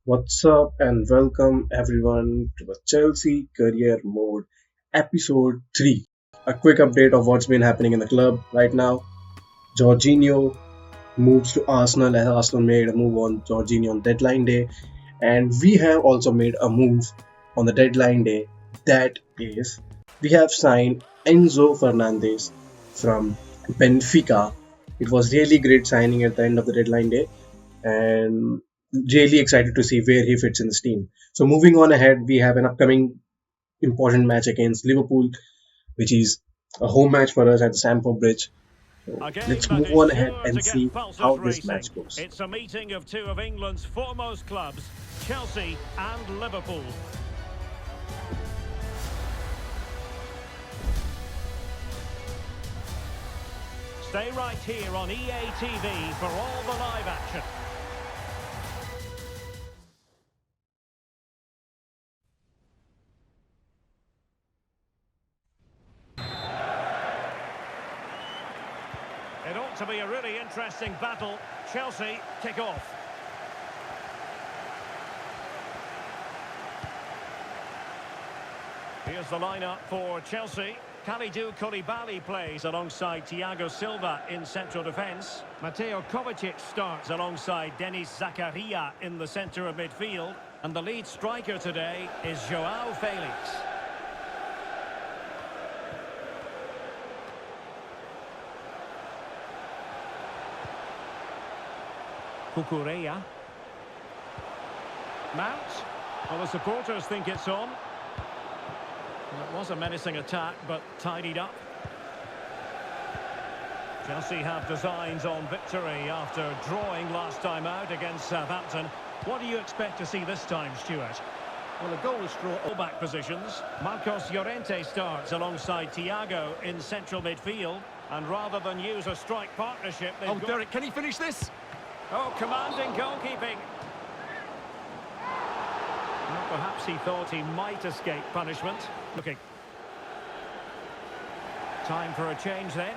What's up, and welcome everyone to the Chelsea Career Mode episode 3. A quick update of what's been happening in the club right now. Jorginho moves to Arsenal as Arsenal made a move on Jorginho on deadline day, and we have also made a move on the deadline day. That is, we have signed Enzo Fernandez from Benfica. It was really great signing at the end of the deadline day, and really excited to see where he fits in this team. So moving on ahead, we have an upcoming important match against Liverpool, which is a home match for us at the Stamford Bridge. So A game let's that move is on ahead sure to and get see pulses how this racing. match goes. It's a meeting of two of England's foremost clubs, Chelsea and Liverpool. Stay right here on EA TV for all the live action. It ought to be a really interesting battle. Chelsea kick off. Here's the lineup for Chelsea. Kalidou Koulibaly plays alongside Thiago Silva in central defence. Mateo Kovacic starts alongside Denis Zakaria in the centre of midfield. And the lead striker today is Joao Felix. Kukureya. Mount. Well, the supporters think it's on. Well, it was a menacing attack, but tidied up. Chelsea have designs on victory after drawing last time out against Southampton. What do you expect to see this time, Stuart? Well, a goalless draw. All back positions. Marcos Llorente starts alongside Thiago in central midfield. And rather than use a strike partnership, they've got... Derek, can he finish this? Oh, commanding goalkeeping. Well, perhaps he thought he might escape punishment. Looking. Time for a change then.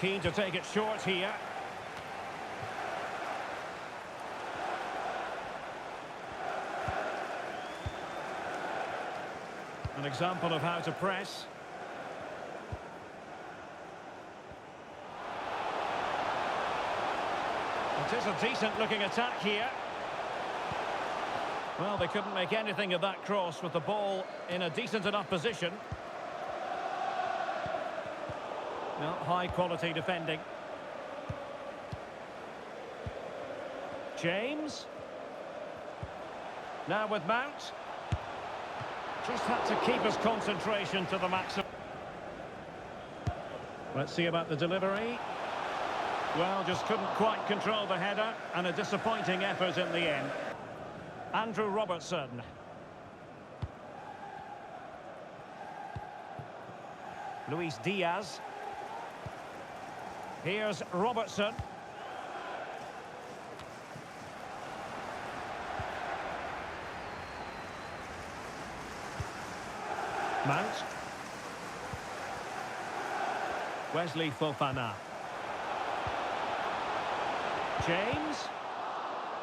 Keen to take it short here. An example of how to press. It is a decent-looking attack here. Well, they couldn't make anything of that cross with the ball in a decent enough position. Well, high-quality defending. James. Now with Mount. Just had to keep his concentration to the maximum. Let's see about the delivery. Well, just couldn't quite control the header, and a disappointing effort in the end. Andrew Robertson. Luis Diaz. Here's Robertson. Mount. Wesley Fofana. James.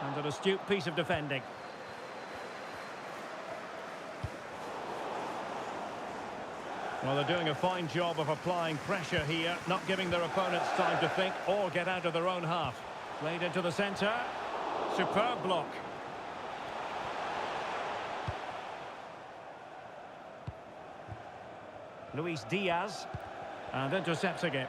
And an astute piece of defending. Well, they're doing a fine job of applying pressure here, not giving their opponents time to think or get out of their own half. Played into the centre. Superb block. Luis Diaz. And intercepts again.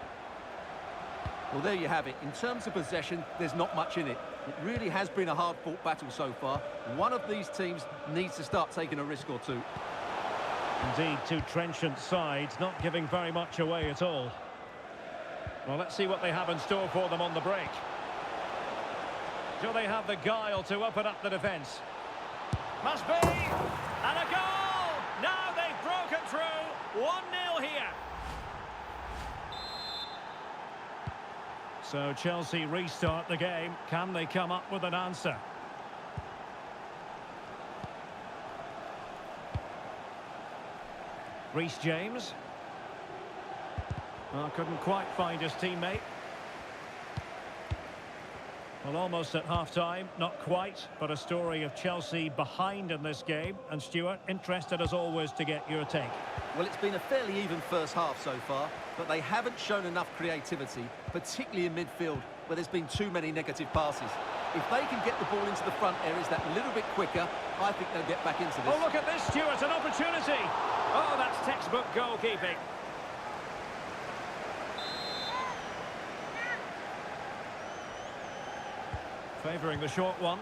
Well, there you have it. In terms of possession, there's not much in it. It really has been a hard-fought battle so far. One of these teams needs to start taking a risk or two. Indeed, two trenchant sides, not giving very much away at all. Well, let's see what they have in store for them on the break. Do they have the guile to open up the defence? Must be! And a goal! Now they've broken through. 1-0 here. So Chelsea restart the game. Can they come up with an answer? Reece James. Well, couldn't quite find his teammate. Well, almost at half-time, not quite, but a story of Chelsea behind in this game. And Stuart, interested as always to get your take. Well, it's been a fairly even first half so far, but they haven't shown enough creativity, particularly in midfield, where there's been too many negative passes. If they can get the ball into the front areas that little bit quicker, I think they'll get back into this. Oh, look at this, Stuart, an opportunity! Oh, that's textbook goalkeeping. Favouring the short one.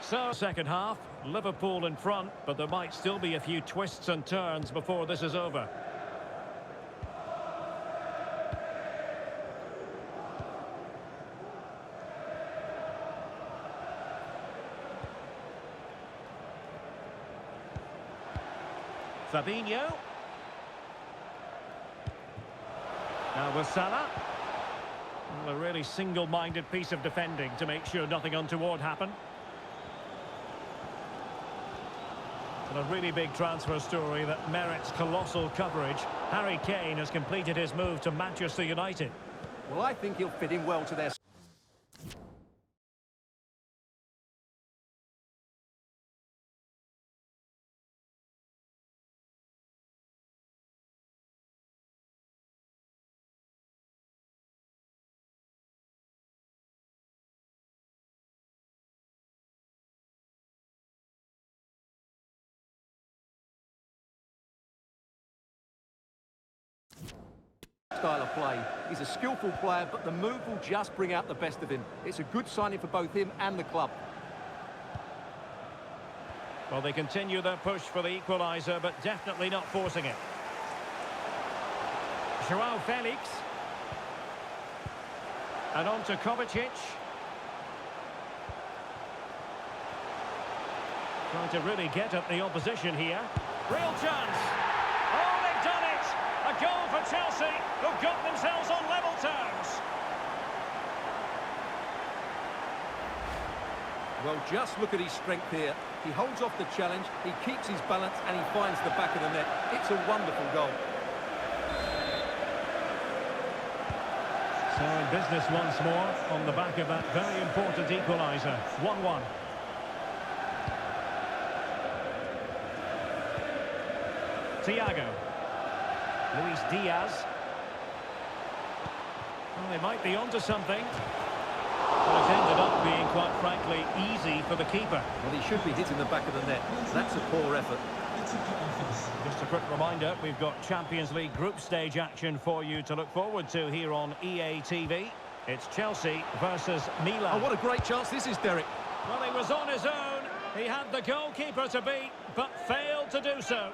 So, second half, Liverpool in front, but there might still be a few twists and turns before this is over. Fabinho. Now with Salah. Well, a really single-minded piece of defending to make sure nothing untoward happened. And a really big transfer story that merits colossal coverage. Harry Kane has completed his move to Manchester United. Well, I think he'll fit in well to their... style of play. He's a skillful player, but the move will just bring out the best of him. It's a good signing for both him and the club. Well, they continue their push for the equaliser, but definitely not forcing it. Joao Felix. And on to Kovacic. Trying to really get at the opposition here. Real chance. Oh, they've done it! A goal for Chelsea, who've got themselves on level terms. Well, just look at his strength here. He holds off the challenge, he keeps his balance, and he finds the back of the net. It's a wonderful goal. So in business once more, on the back of that very important equaliser. 1-1. Thiago. Luis Diaz. Well, they might be onto something. But it ended up being, quite frankly, easy for the keeper. Well, he should be hitting the back of the net. That's a poor effort. Just a quick reminder, we've got Champions League group stage action for you to look forward to here on EA TV. It's Chelsea versus Milan. Oh, what a great chance this is, Derek. Well, he was on his own. He had the goalkeeper to beat, but failed to do so.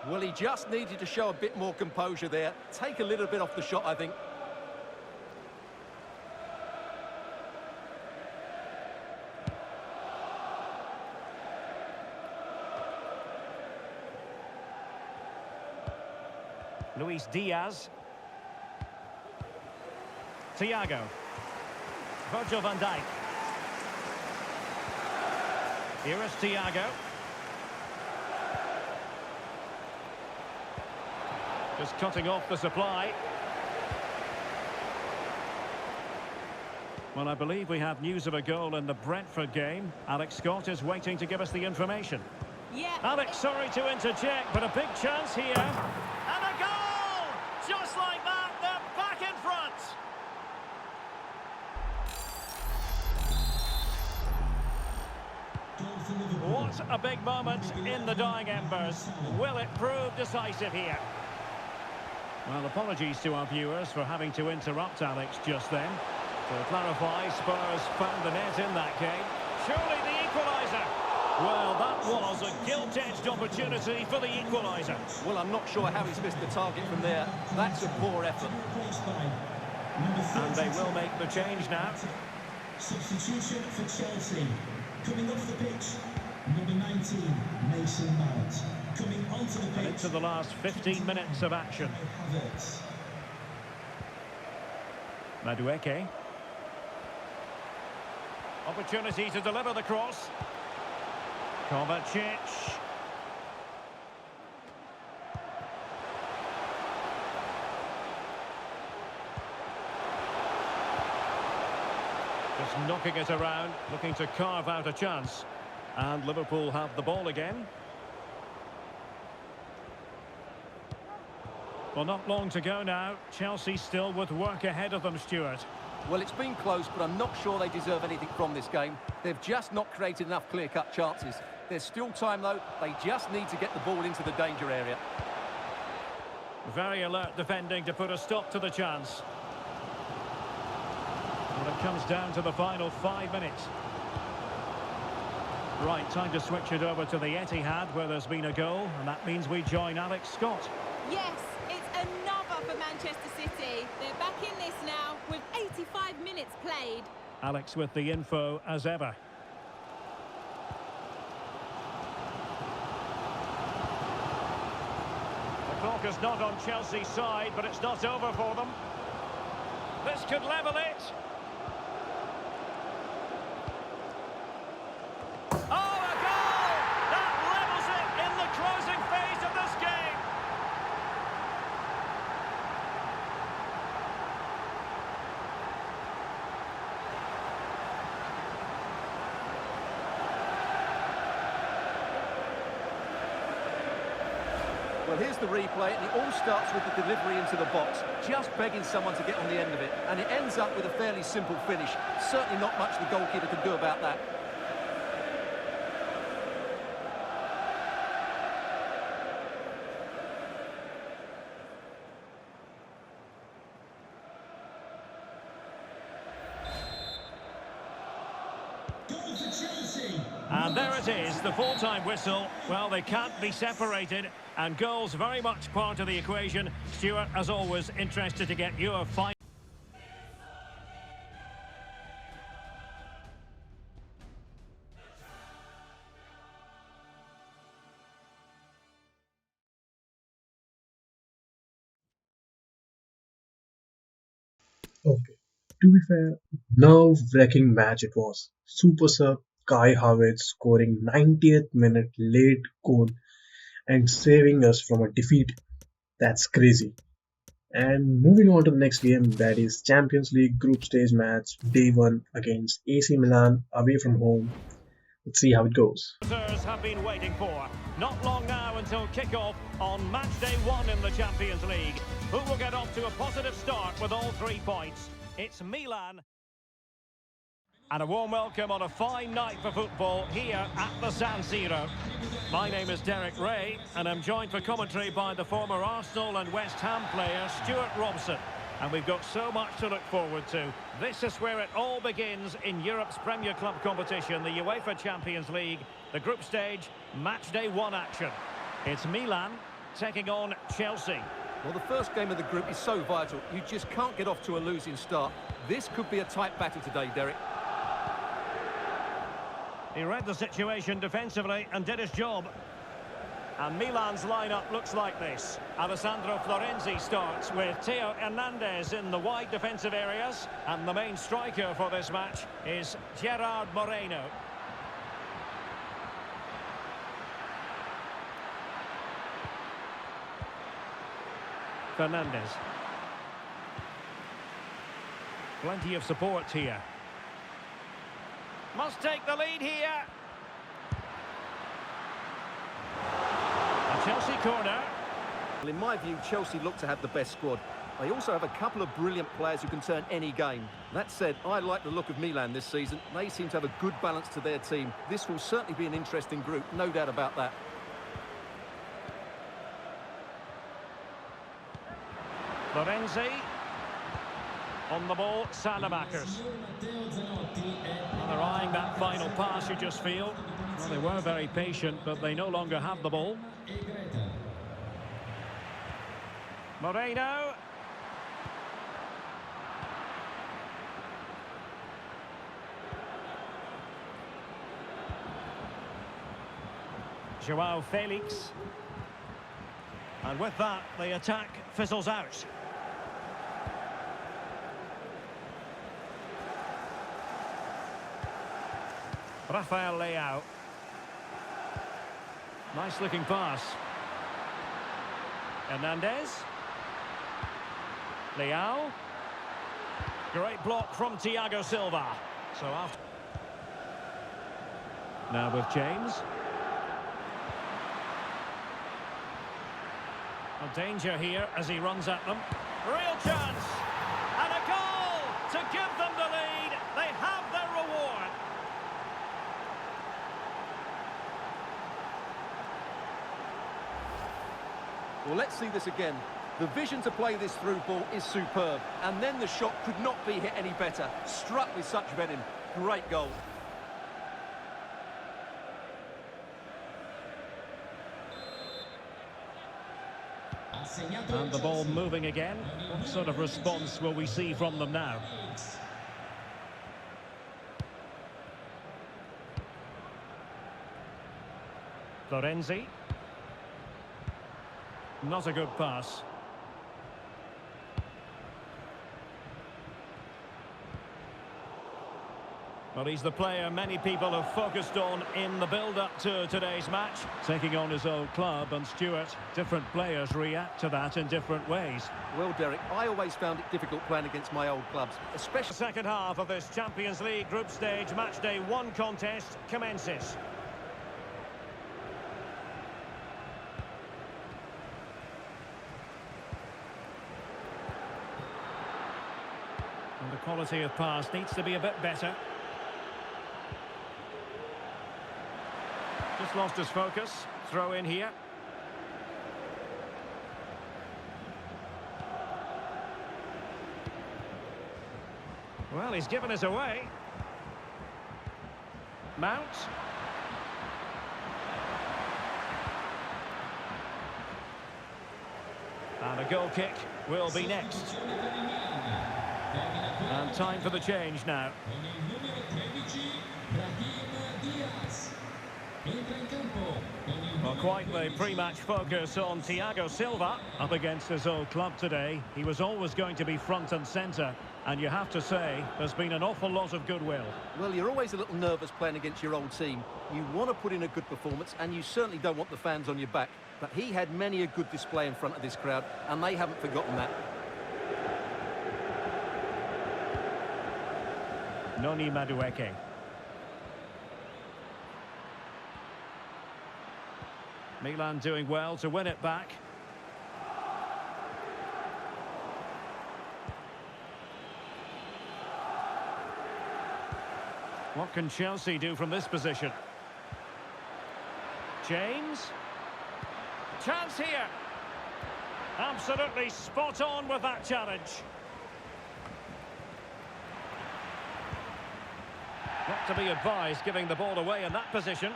Well, he just needed to show a bit more composure there. Take a little bit off the shot, I think. Luis Diaz. Thiago. Virgil van Dijk. Here is Thiago. Just cutting off the supply. Well, I believe we have news of a goal in the Brentford game. Alex Scott is waiting to give us the information. Yeah. Alex, sorry to interject, but a big chance here. And a goal! Just like that, they're back in front. What a big moment in the dying embers. Will it prove decisive here? Well, apologies to our viewers for having to interrupt Alex just then. To clarify, Spurs found the net in that game. Surely the equaliser. Well, that was a gilt-edged opportunity for the equaliser. Well, I'm not sure how he's missed the target from there. That's a poor effort. And they will make the change now. Substitution for Chelsea. Coming off the pitch, number 19, Mason Mount. Coming onto the And pitch. into the last 15 minutes of action. Havertz. Madueke. Opportunity to deliver the cross. Kovacic. Just knocking it around, looking to carve out a chance. And Liverpool have the ball again. Well, not long to go now. Chelsea still with work ahead of them, Stuart. Well, it's been close, but I'm not sure they deserve anything from this game. They've just not created enough clear-cut chances. There's still time, though. They just need to get the ball into the danger area. Very alert defending to put a stop to the chance. Well, it comes down to the final 5 minutes. Right, time to switch it over to the Etihad, where there's been a goal, and that means we join Alex Scott. Yes, it's another for Manchester City. They're back in this now with 85 minutes played. Alex with the info as ever. The clock is not on Chelsea's side, but it's not over for them. This could level it. Oh, a goal! That levels it in the closing phase of this game. Well, here's the replay, and it all starts with the delivery into the box, just begging someone to get on the end of it. And it ends up with a fairly simple finish. Certainly not much the goalkeeper can do about that. Goal for Chelsea. And there it is, the full-time whistle. Well, they can't be separated, and goals very much part of the equation. Stuart, as always, interested to get your final. Okay. To be fair, nerve-wracking match it was. Super sub Kai Havertz scoring 90th minute late goal and saving us from a defeat. That's crazy. And moving on to the next game, that is Champions League group stage match day 1 against AC Milan away from home. Let's see how it goes. Visitors have been waiting for. Not long now until kick-off on match day 1 in the Champions League. Who will get off to a positive start with all 3 points? It's Milan. And a warm welcome on a fine night for football here at the San Siro. My name is Derek Ray, and I'm joined for commentary by the former Arsenal and West Ham player Stuart Robson. And we've got so much to look forward to. This is where it all begins in Europe's Premier Club competition, the UEFA Champions League, the group stage, match day 1 action. It's Milan taking on Chelsea. Well, the first game of the group is so vital. You just can't get off to a losing start. This could be a tight battle today, Derek. He read the situation defensively and did his job. And Milan's lineup looks like this. Alessandro Florenzi starts with Theo Hernandez in the wide defensive areas. And the main striker for this match is Gerard Moreno. Fernandez. Plenty of support here. Must take the lead here. A Chelsea corner. Well, in my view, Chelsea look to have the best squad. They also have a couple of brilliant players who can turn any game. That said, I like the look of Milan this season. They seem to have a good balance to their team. This will certainly be an interesting group, no doubt about that. Florenzi. On the ball, Salamakers. Well, they're eyeing that final pass, you just feel. Well, they were very patient, but they no longer have the ball. Moreno. Joao Felix. And with that, the attack fizzles out. Rafael Leao. Nice looking pass. Hernandez. Leao. Great block from Thiago Silva. So after... Now with James. A danger here as he runs at them. Real chance! And a goal to give them the lead. They have their reward. Well, let's see this again. The vision to play this through ball is superb. And then the shot could not be hit any better. Struck with such venom. Great goal. And the ball moving again. What sort of response will we see from them now? Florenzi. Not a good pass. Well, he's the player many people have focused on in the build-up to today's match. Taking on his old club, and Stuart, different players react to that in different ways. Well, Derek, I always found it difficult playing against my old clubs, especially... The second half of this Champions League group stage matchday 1 contest commences. And the quality of pass needs to be a bit better. Just lost his focus. Throw in here. Well, he's given us away. Mount. And a goal kick will be next. And time for the change now. Well, quite the pre-match focus on Thiago Silva up against his old club today. He was always going to be front and centre, and you have to say there's been an awful lot of goodwill. Well, you're always a little nervous playing against your old team. You want to put in a good performance, and you certainly don't want the fans on your back. But he had many a good display in front of this crowd, and they haven't forgotten that. Noni Madueke. Milan doing well to win it back. What can Chelsea do from this position? James. Chance here. Absolutely spot on with that challenge. Not to be advised giving the ball away in that position.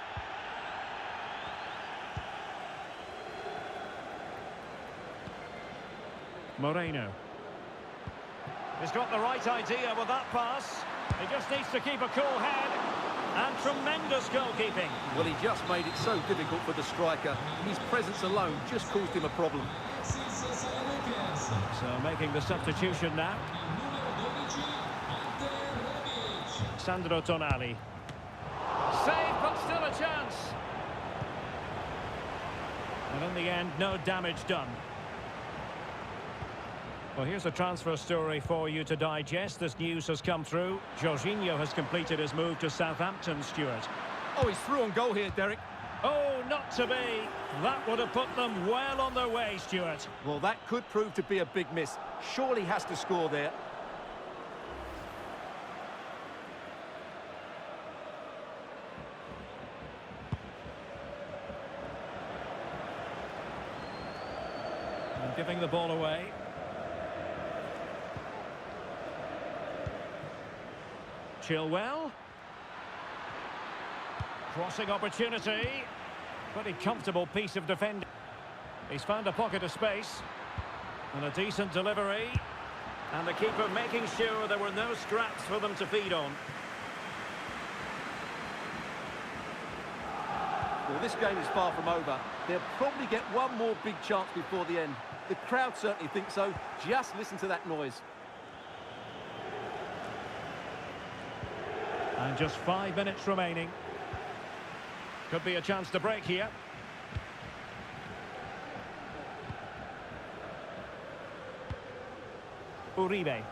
Moreno. He's got the right idea with that pass. He just needs to keep a cool head. And tremendous goalkeeping. Well, he just made it so difficult for the striker. His presence alone just caused him a problem. So making the substitution now. Sandro Tonali. Save, but still a chance. And in the end, no damage done. Well, here's a transfer story for you to digest. This news has come through. Jorginho has completed his move to Southampton, Stuart. Oh, he's through on goal here, Derek. Oh, not to be. That would have put them well on their way, Stuart. Well, that could prove to be a big miss. Surely has to score there. And giving the ball away. Chilwell. Crossing opportunity. Pretty comfortable piece of defending. He's found a pocket of space. And a decent delivery. And the keeper making sure there were no scraps for them to feed on. Well, this game is far from over. They'll probably get one more big chance before the end. The crowd certainly think so. Just listen to that noise. And just 5 minutes remaining. Could be a chance to break here. Uribe.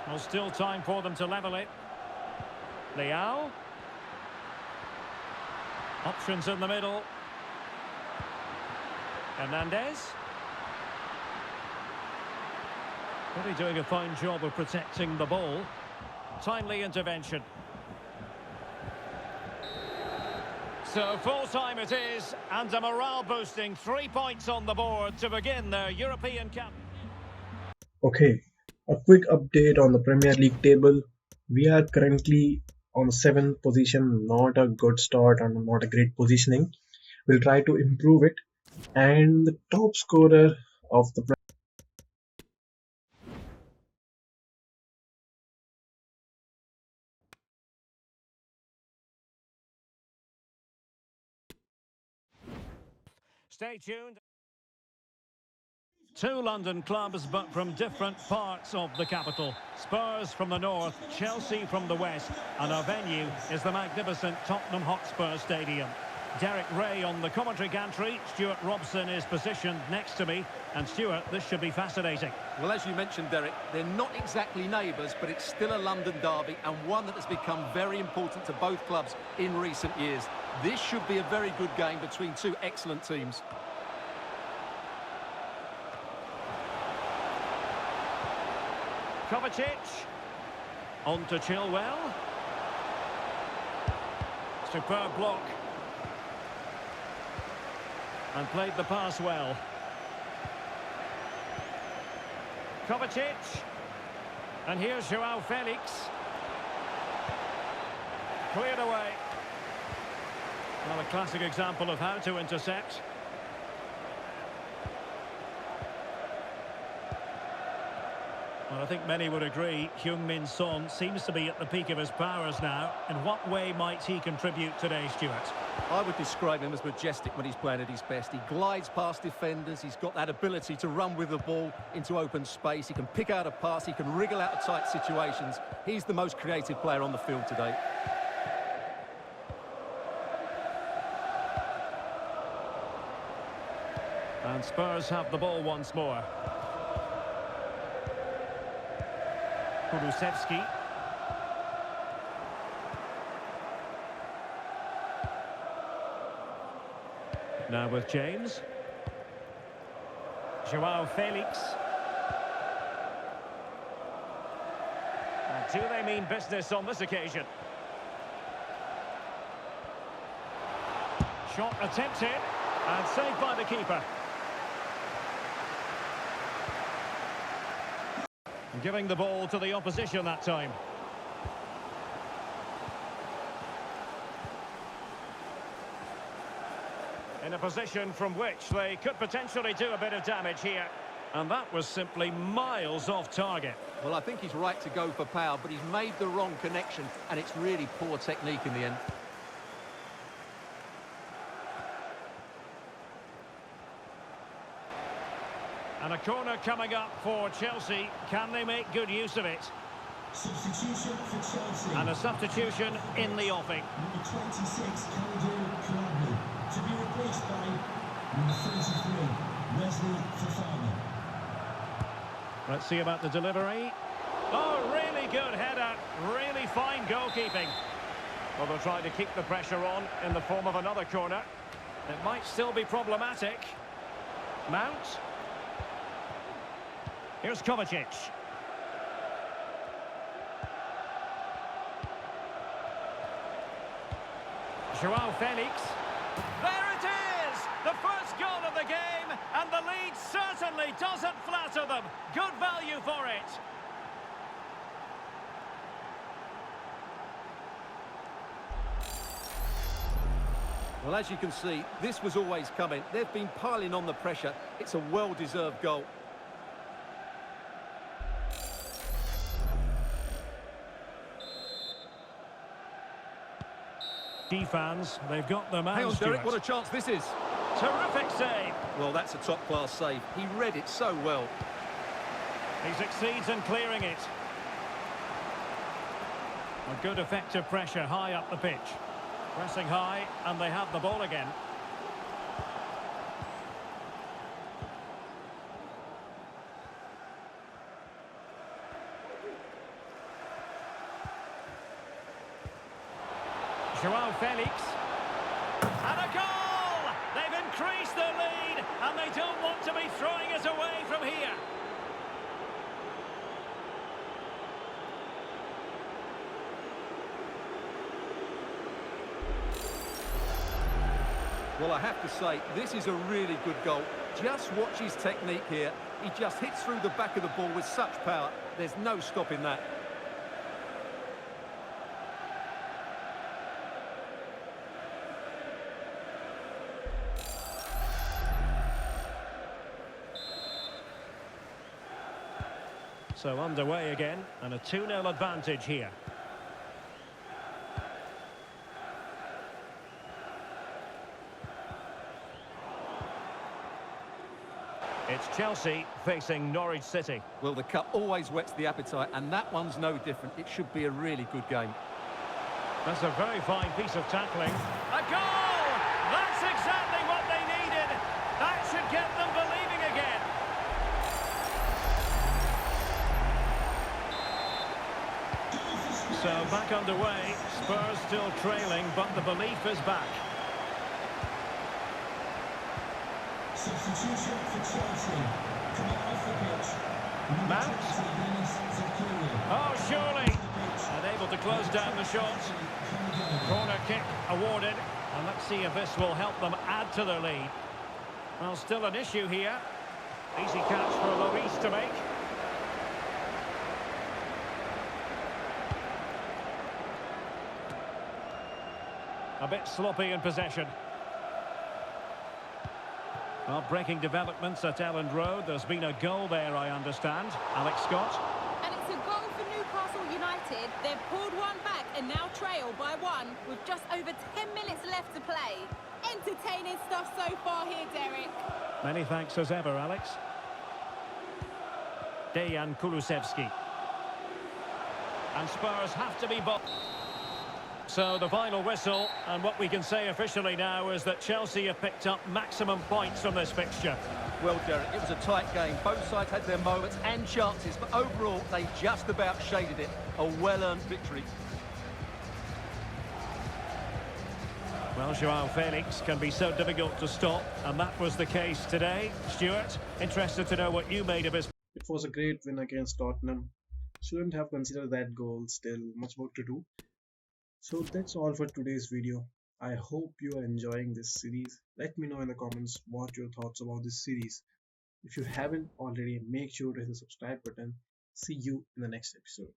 Well, still time for them to level it. Leao. Options in the middle. Hernandez. Really doing a fine job of protecting the ball. Timely intervention. So full time it is, and a morale boosting 3 points on the board to begin their European Cup. Okay, a quick update on the Premier League table. We are currently on 7th position, not a good start and not a great positioning. We'll try to improve it. And the top scorer of the Stay tuned. Two London clubs, but from different parts of the capital. Spurs from the north, Chelsea from the west, and our venue is the magnificent Tottenham Hotspur Stadium. Derek Ray on the commentary gantry. Stuart Robson is positioned next to me. And Stuart, this should be fascinating. Well, as you mentioned, Derek, they're not exactly neighbours, but it's still a London derby, and one that has become very important to both clubs in recent years. This should be a very good game between two excellent teams. Kovacic. On to Chilwell. Superb block. And played the pass well. Kovacic. And here's João Felix. Cleared away. Well, a classic example of how to intercept. Well, I think many would agree Heung-min Son seems to be at the peak of his powers now. In what way might he contribute today, Stuart? I would describe him as majestic when he's playing at his best. He glides past defenders, he's got that ability to run with the ball into open space, he can pick out a pass, he can wriggle out of tight situations. He's the most creative player on the field today. And Spurs have the ball once more. Kulusevski. Now with James. João Felix. And do they mean business on this occasion? Shot attempted and saved by the keeper. Giving the ball to the opposition that time. In a position from which they could potentially do a bit of damage here. And that was simply miles off target. Well, I think he's right to go for power, but he's made the wrong connection, and it's really poor technique in the end. And a corner coming up for Chelsea. Can they make good use of it? Substitution for Chelsea. And a substitution in the offing. Number 26, Kalidou, to be replaced by number 33, Wesley Fofana. Let's see about the delivery. Oh, really good header. Really fine goalkeeping. Well, they'll try to keep the pressure on in the form of another corner. It might still be problematic. Mount. Here's Kovacic. João Felix. There it is! The first goal of the game, and the lead certainly doesn't flatter them. Good value for it. Well, as you can see, this was always coming. They've been piling on the pressure. It's a well-deserved goal. Fans, they've got the man, Hang on, Derek, Stuart. what a chance this is. Terrific save. Well, that's a top-class save. He read it so well. He succeeds in clearing it. A good effective pressure high up the pitch. Pressing high, and they have the ball again. Joao Felix. And a goal! They've increased their lead, and they don't want to be throwing it away from here. Well, I have to say, this is a really good goal. Just watch his technique here. He just hits through the back of the ball with such power. There's no stopping that. So underway again, and a 2-0 advantage here. It's Chelsea facing Norwich City. Well, the cup always whets the appetite, and that one's no different. It should be a really good game. That's a very fine piece of tackling. A goal! That's exactly what they needed. That should get them believing again. So back underway, Spurs still trailing, but the belief is back. Substitution for Chelsea. Coming off the pitch. Mount. Oh, surely. Unable to close down the shot. Corner kick awarded. And let's see if this will help them add to their lead. Well, still an issue here. Easy catch for Lloris to make. A bit sloppy in possession. Well, breaking developments at Elland Road. There's been a goal there, I understand. Alex Scott. And it's a goal for Newcastle United. They've pulled one back and now trail by one with just over 10 minutes left to play. Entertaining stuff so far here, Derek. Many thanks as ever, Alex. Dejan Kulusevski. And Spurs have to be bold. So the final whistle, and what we can say officially now is that Chelsea have picked up maximum points from this fixture. Well, Derek, it was a tight game. Both sides had their moments and chances, but overall, they just about shaded it. A well-earned victory. Well, Joao Felix can be so difficult to stop, and that was the case today. Stuart, interested to know what you made of his... It was a great win against Tottenham. Shouldn't have considered that goal, still much work to do. So that's all for today's video. I hope you are enjoying this series. Let me know in the comments what your thoughts about this series. If you haven't already, make sure to hit the subscribe button. See you in the next episode.